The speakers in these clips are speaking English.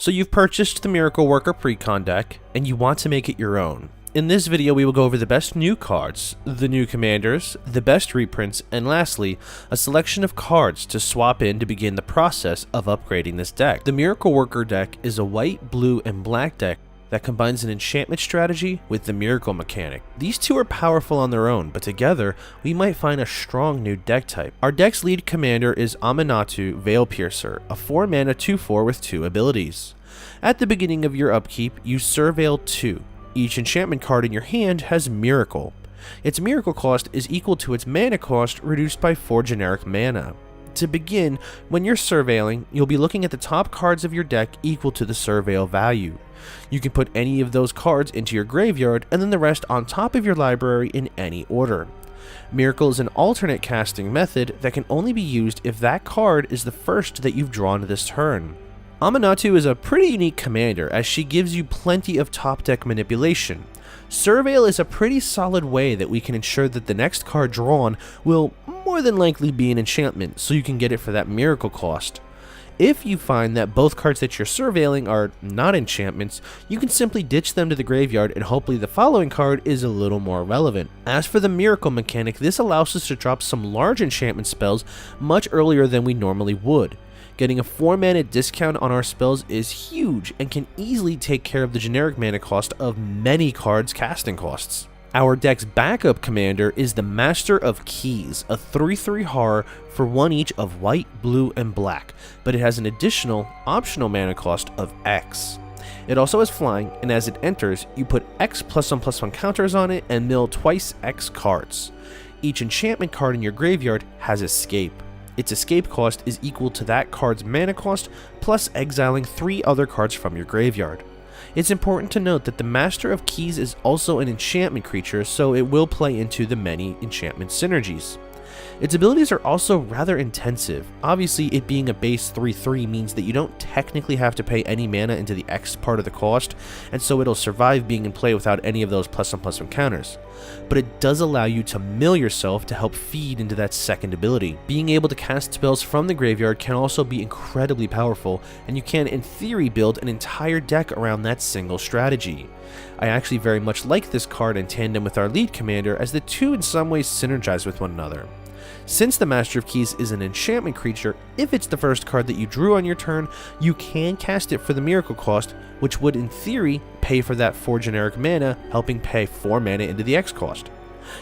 So you've purchased the Miracle Worker Precon deck, and you want to make it your own. In this video, we will go over the best new cards, the new commanders, the best reprints, and lastly, a selection of cards to swap in to begin the process of upgrading this deck. The Miracle Worker deck is a white, blue, and black deck that combines an enchantment strategy with the miracle mechanic. These two are powerful on their own, but together, we might find a strong new deck type. Our deck's lead commander is Aminatou Veil Piercer, a 4-mana 2/4 with 2 abilities. At the beginning of your upkeep, you Surveil 2. Each enchantment card in your hand has Miracle. Its Miracle cost is equal to its mana cost reduced by 4 generic mana. To begin, when you're surveilling, you'll be looking at the top cards of your deck equal to the surveil value. You can put any of those cards into your graveyard and then the rest on top of your library in any order. Miracle is an alternate casting method that can only be used if that card is the first that you've drawn this turn. Aminatou is a pretty unique commander as she gives you plenty of top deck manipulation. Surveil is a pretty solid way that we can ensure that the next card drawn will more than likely be an enchantment, so you can get it for that miracle cost. If you find that both cards that you're surveilling are not enchantments, you can simply ditch them to the graveyard and hopefully the following card is a little more relevant. As for the miracle mechanic, this allows us to drop some large enchantment spells much earlier than we normally would. Getting a 4-mana discount on our spells is huge and can easily take care of the generic mana cost of many cards' casting costs. Our deck's backup commander is the Master of Keys, a 3/3 horror for 1 each of white, blue, and black, but it has an additional, optional mana cost of X. It also has flying, and as it enters, you put X +1/+1 counters on it and mill twice X cards. Each enchantment card in your graveyard has Escape. Its escape cost is equal to that card's mana cost plus exiling 3 other cards from your graveyard. It's important to note that the Master of Keys is also an enchantment creature, so it will play into the many enchantment synergies. Its abilities are also rather intensive. Obviously, it being a base 3/3 means that you don't technically have to pay any mana into the X part of the cost, and so it'll survive being in play without any of those +1/+1 counters. But it does allow you to mill yourself to help feed into that second ability. Being able to cast spells from the graveyard can also be incredibly powerful, and you can, in theory, build an entire deck around that single strategy. I actually very much like this card in tandem with our lead commander, as the two in some ways synergize with one another. Since the Master of Keys is an enchantment creature, if it's the first card that you drew on your turn, you can cast it for the miracle cost, which would in theory pay for that 4 generic mana, helping pay 4 mana into the X cost.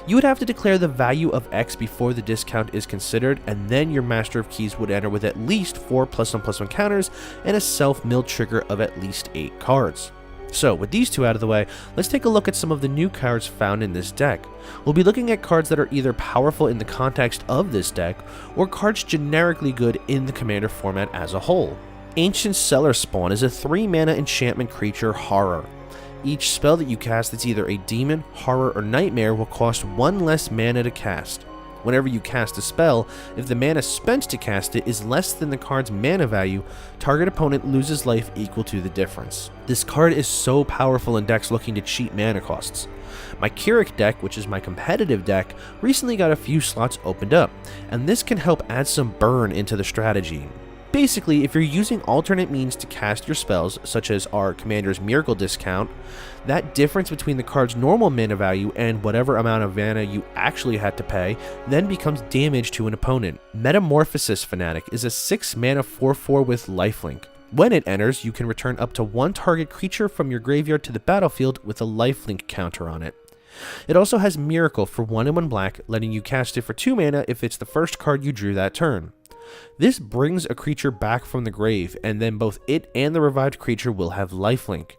You would have to declare the value of X before the discount is considered, and then your Master of Keys would enter with at least 4 +1/+1 counters and a self-mill trigger of at least 8 cards. So, with these two out of the way, let's take a look at some of the new cards found in this deck. We'll be looking at cards that are either powerful in the context of this deck, or cards generically good in the commander format as a whole. Ancient Cellar Spawn is a 3-mana enchantment creature horror. Each spell that you cast that's either a demon, horror, or nightmare will cost 1 less mana to cast. Whenever you cast a spell, if the mana spent to cast it is less than the card's mana value, target opponent loses life equal to the difference. This card is so powerful in decks looking to cheat mana costs. My Keurig deck, which is my competitive deck, recently got a few slots opened up, and this can help add some burn into the strategy. Basically, if you're using alternate means to cast your spells, such as our commander's miracle discount, that difference between the card's normal mana value and whatever amount of mana you actually had to pay then becomes damage to an opponent. Metamorphosis Fanatic is a 6-mana 4/4 with lifelink. When it enters, you can return up to 1 target creature from your graveyard to the battlefield with a lifelink counter on it. It also has Miracle for 1 and 1 black, letting you cast it for 2 mana if it's the first card you drew that turn. This brings a creature back from the grave, and then both it and the revived creature will have lifelink.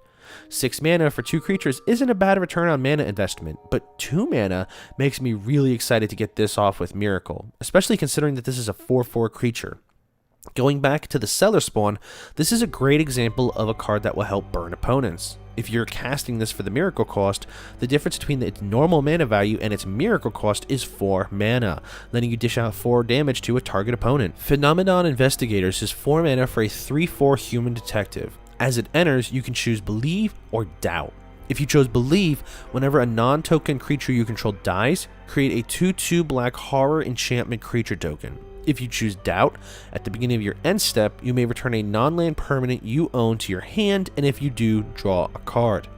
6 mana for 2 creatures isn't a bad return on mana investment, but 2 mana makes me really excited to get this off with Miracle, especially considering that this is a 4/4 creature. Going back to the Cellar Spawn, this is a great example of a card that will help burn opponents. If you're casting this for the miracle cost, the difference between its normal mana value and its miracle cost is 4 mana, letting you dish out 4 damage to a target opponent. Phenomenon Investigators is 4 mana for a 3/4 human detective. As it enters, you can choose Believe or Doubt. If you chose Believe, whenever a non-token creature you control dies, create a 2/2 black horror enchantment creature token. If you choose Doubt, at the beginning of your end step, you may return a non-land permanent you own to your hand, and if you do, draw a card.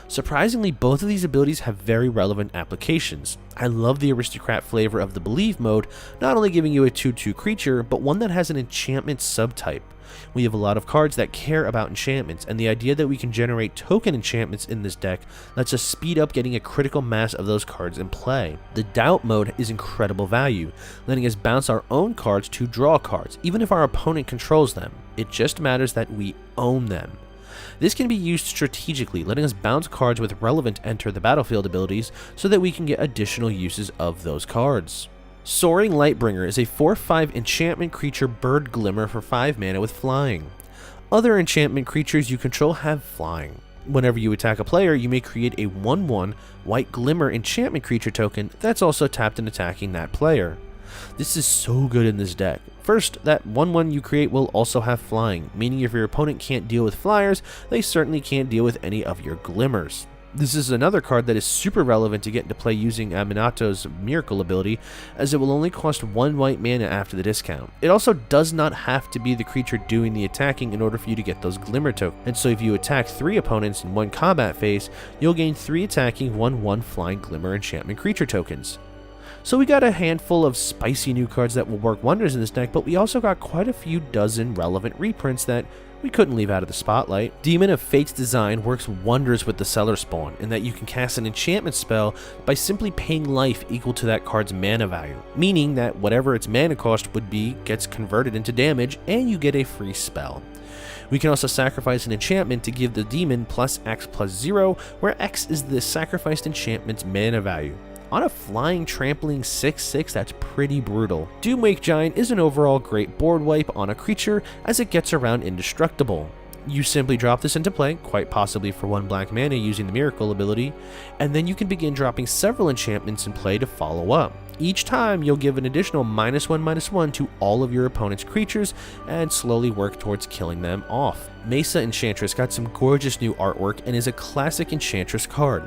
Surprisingly, both of these abilities have very relevant applications. I love the aristocrat flavor of the Believe mode, not only giving you a 2/2 creature, but one that has an enchantment subtype. We have a lot of cards that care about enchantments, and the idea that we can generate token enchantments in this deck lets us speed up getting a critical mass of those cards in play. The Doubt mode is incredible value, letting us bounce our own cards to draw cards, even if our opponent controls them. It just matters that we own them. This can be used strategically, letting us bounce cards with relevant enter the battlefield abilities so that we can get additional uses of those cards. Soaring Lightbringer is a 4/5 enchantment creature bird glimmer for 5 mana with flying. Other enchantment creatures you control have flying. Whenever you attack a player, you may create a 1/1 white glimmer enchantment creature token that's also tapped and attacking that player. This is so good in this deck. First, that 1/1 you create will also have flying, meaning if your opponent can't deal with flyers, they certainly can't deal with any of your glimmers. This is another card that is super relevant to get into play using Aminato's Miracle ability, as it will only cost 1 white mana after the discount. It also does not have to be the creature doing the attacking in order for you to get those glimmer tokens, and so if you attack 3 opponents in one combat phase, you'll gain 3 attacking 1/1 flying glimmer enchantment creature tokens. So we got a handful of spicy new cards that will work wonders in this deck, but we also got quite a few dozen relevant reprints that we couldn't leave out of the spotlight. Demon of Fate's design works wonders with the Cellar Spawn in that you can cast an enchantment spell by simply paying life equal to that card's mana value, meaning that whatever its mana cost would be gets converted into damage and you get a free spell. We can also sacrifice an enchantment to give the demon plus X plus 0, where X is the sacrificed enchantment's mana value. On a flying trampling 6/6, that's pretty brutal. Doomwake Giant is an overall great board wipe on a creature as it gets around indestructible. You simply drop this into play, quite possibly for 1 black mana using the Miracle ability, and then you can begin dropping several enchantments in play to follow up. Each time, you'll give an additional -1/-1 to all of your opponent's creatures and slowly work towards killing them off. Mesa Enchantress got some gorgeous new artwork and is a classic Enchantress card.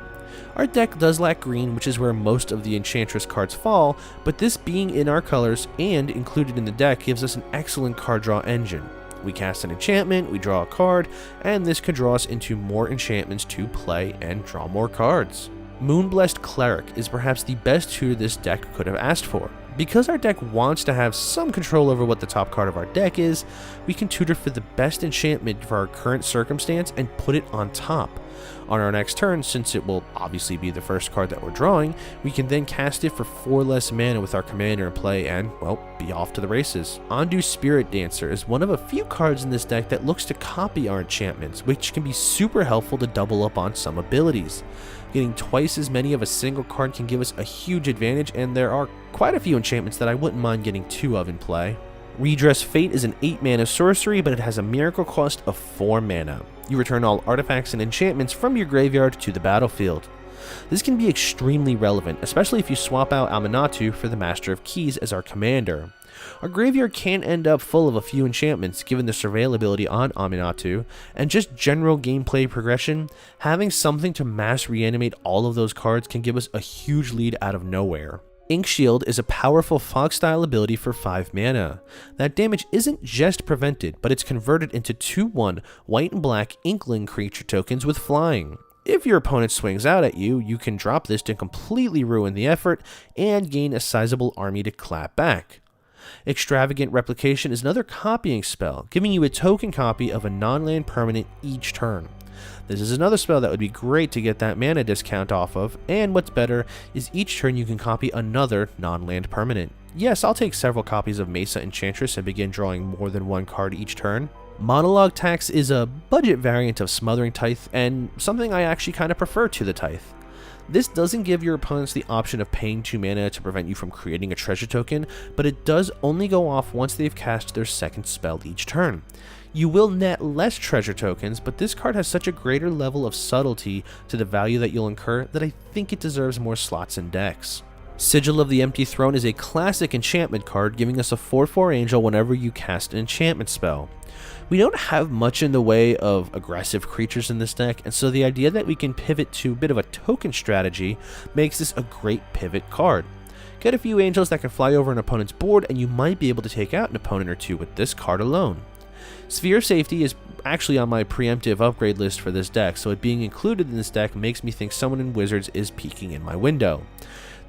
Our deck does lack green, which is where most of the Enchantress cards fall, but this being in our colors and included in the deck gives us an excellent card draw engine. We cast an enchantment, we draw a card, and this could draw us into more enchantments to play and draw more cards. Moonblessed Cleric is perhaps the best tutor this deck could have asked for. Because our deck wants to have some control over what the top card of our deck is, we can tutor for the best enchantment for our current circumstance and put it on top. On our next turn, since it will obviously be the first card that we're drawing, we can then cast it for 4 less mana with our commander in play and, well, be off to the races. Ondu Spirit Dancer is one of a few cards in this deck that looks to copy our enchantments, which can be super helpful to double up on some abilities. Getting twice as many of a single card can give us a huge advantage, and there are quite a few enchantments that I wouldn't mind getting 2 of in play. Redress Fate is an 8 mana sorcery, but it has a miracle cost of 4 mana. You return all artifacts and enchantments from your graveyard to the battlefield. This can be extremely relevant, especially if you swap out Aminatu for the Master of Keys as our commander. Our graveyard can end up full of a few enchantments given the surveil ability on Aminatu, and just general gameplay progression, having something to mass reanimate all of those cards can give us a huge lead out of nowhere. Ink Shield is a powerful fog-style ability for 5 mana. That damage isn't just prevented, but it's converted into 2/1 white and black Inkling creature tokens with flying. If your opponent swings out at you, you can drop this to completely ruin the effort and gain a sizable army to clap back. Extravagant Replication is another copying spell, giving you a token copy of a non-land permanent each turn. This is another spell that would be great to get that mana discount off of, and what's better is each turn you can copy another non-land permanent. Yes, I'll take several copies of Mesa Enchantress and begin drawing more than 1 card each turn. Monologue Tax is a budget variant of Smothering Tithe, and something I actually kind of prefer to the Tithe. This doesn't give your opponents the option of paying 2 mana to prevent you from creating a treasure token, but it does only go off once they've cast their second spell each turn. You will net less treasure tokens, but this card has such a greater level of subtlety to the value that you'll incur that I think it deserves more slots in decks. Sigil of the Empty Throne is a classic enchantment card, giving us a 4/4 angel whenever you cast an enchantment spell. We don't have much in the way of aggressive creatures in this deck, and so the idea that we can pivot to a bit of a token strategy makes this a great pivot card. Get a few angels that can fly over an opponent's board, and you might be able to take out an opponent or two with this card alone. Sphere of Safety is actually on my preemptive upgrade list for this deck, so it being included in this deck makes me think someone in Wizards is peeking in my window.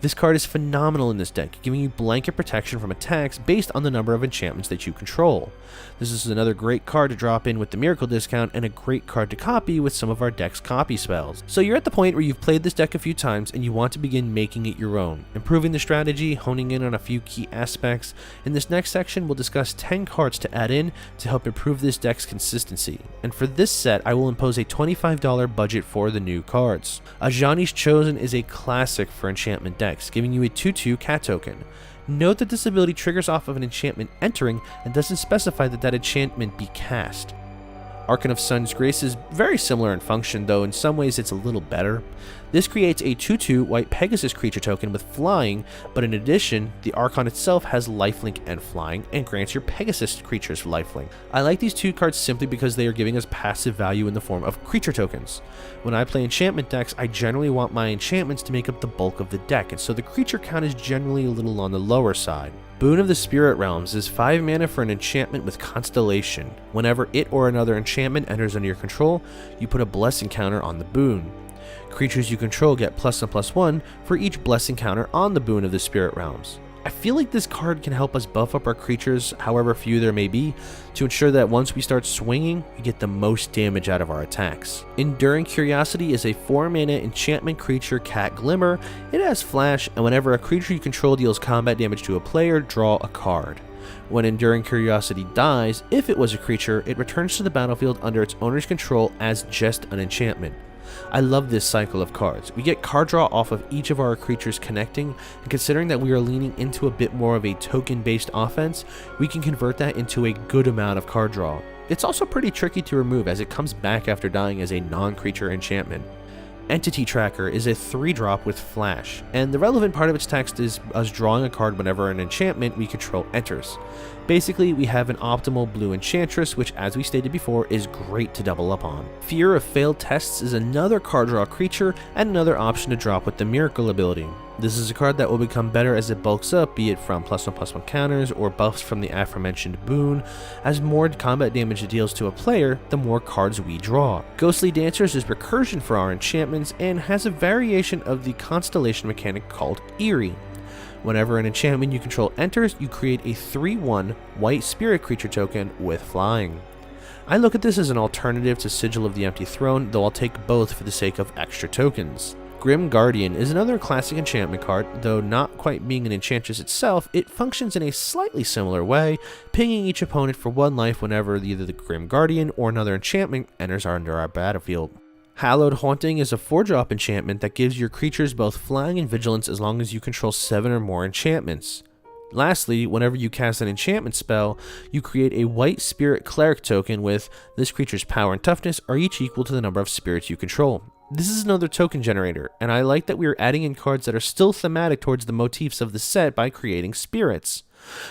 This card is phenomenal in this deck, giving you blanket protection from attacks based on the number of enchantments that you control. This is another great card to drop in with the Miracle discount, and a great card to copy with some of our deck's copy spells. So you're at the point where you've played this deck a few times and you want to begin making it your own, improving the strategy, honing in on a few key aspects. In this next section, we'll discuss 10 cards to add in to help improve this deck's consistency. And for this set, I will impose a $25 budget for the new cards. Ajani's Chosen is a classic for enchantment decks, giving you a 2/2 cat token. Note that this ability triggers off of an enchantment entering and doesn't specify that that enchantment be cast. Archon of Sun's Grace is very similar in function, though in some ways it's a little better. This creates a 2/2 white Pegasus creature token with flying, but in addition, the Archon itself has lifelink and flying, and grants your Pegasus creatures lifelink. I like these two cards simply because they are giving us passive value in the form of creature tokens. When I play enchantment decks, I generally want my enchantments to make up the bulk of the deck, and so the creature count is generally a little on the lower side. Boon of the Spirit Realms is 5 mana for an enchantment with Constellation. Whenever it or another enchantment enters under your control, you put a blessing counter on the boon. Creatures you control get +1/+1 for each blessing counter on the Boon of the Spirit Realms. I feel like this card can help us buff up our creatures, however few there may be, to ensure that once we start swinging, we get the most damage out of our attacks. Enduring Curiosity is a 4 mana enchantment creature Cat Glimmer. It has flash, and whenever a creature you control deals combat damage to a player, draw a card. When Enduring Curiosity dies, if it was a creature, it returns to the battlefield under its owner's control as just an enchantment. I love this cycle of cards. We get card draw off of each of our creatures connecting, and considering that we are leaning into a bit more of a token-based offense, we can convert that into a good amount of card draw. It's also pretty tricky to remove as it comes back after dying as a non-creature enchantment. Entity Tracker is a 3-drop with flash, and the relevant part of its text is us drawing a card whenever an enchantment we control enters. Basically, we have an optimal blue enchantress, which as we stated before is great to double up on. Fear of Failed Tests is another card draw creature and another option to drop with the Miracle ability. This is a card that will become better as it bulks up, be it from +1/+1 counters or buffs from the aforementioned boon. As more combat damage it deals to a player, the more cards we draw. Ghostly Dancers is recursion for our enchantments and has a variation of the constellation mechanic called Eerie. Whenever an enchantment you control enters, you create a 3/1 white spirit creature token with flying. I look at this as an alternative to Sigil of the Empty Throne, though I'll take both for the sake of extra tokens. Grim Guardian is another classic enchantment card, though not quite being an enchantress itself, it functions in a slightly similar way, pinging each opponent for 1 life whenever either the Grim Guardian or another enchantment enters under our battlefield. Hallowed Haunting is a 4-drop enchantment that gives your creatures both flying and vigilance as long as you control 7 or more enchantments. Lastly, whenever you cast an enchantment spell, you create a white spirit cleric token with this creature's power and toughness are each equal to the number of spirits you control. This is another token generator, and I like that we are adding in cards that are still thematic towards the motifs of the set by creating spirits.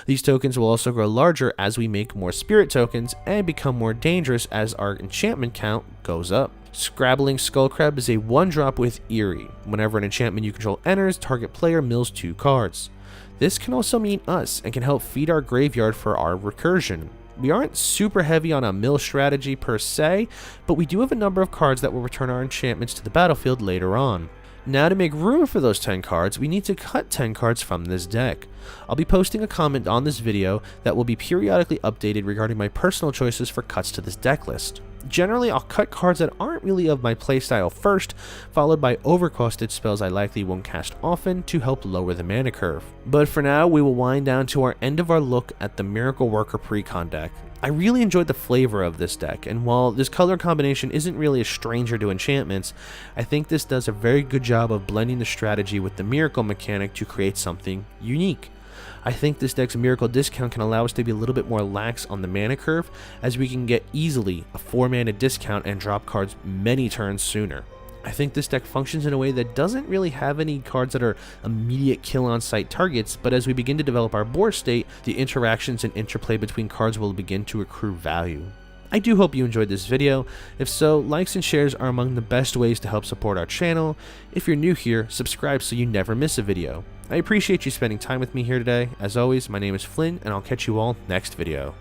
These tokens will also grow larger as we make more spirit tokens and become more dangerous as our enchantment count goes up. Scrabbling Skullcrab is a 1-drop with Eerie. Whenever an enchantment you control enters, target player mills 2 cards. This can also mean us and can help feed our graveyard for our recursion. We aren't super heavy on a mill strategy per se, but we do have a number of cards that will return our enchantments to the battlefield later on. Now to make room for those 10 cards, we need to cut 10 cards from this deck. I'll be posting a comment on this video that will be periodically updated regarding my personal choices for cuts to this deck list. Generally, I'll cut cards that aren't really of my playstyle first, followed by overcosted spells I likely won't cast often to help lower the mana curve. But for now, we will wind down to our end of our look at the Miracle Worker Precon deck. I really enjoyed the flavor of this deck, and while this color combination isn't really a stranger to enchantments, I think this does a very good job of blending the strategy with the Miracle mechanic to create something unique. I think this deck's Miracle discount can allow us to be a little bit more lax on the mana curve, as we can get easily a 4 mana discount and drop cards many turns sooner. I think this deck functions in a way that doesn't really have any cards that are immediate kill on sight targets, but as we begin to develop our board state, the interactions and interplay between cards will begin to accrue value. I do hope you enjoyed this video. If so, likes and shares are among the best ways to help support our channel. If you're new here, subscribe so you never miss a video. I appreciate you spending time with me here today. As always, my name is Flynn, and I'll catch you all next video.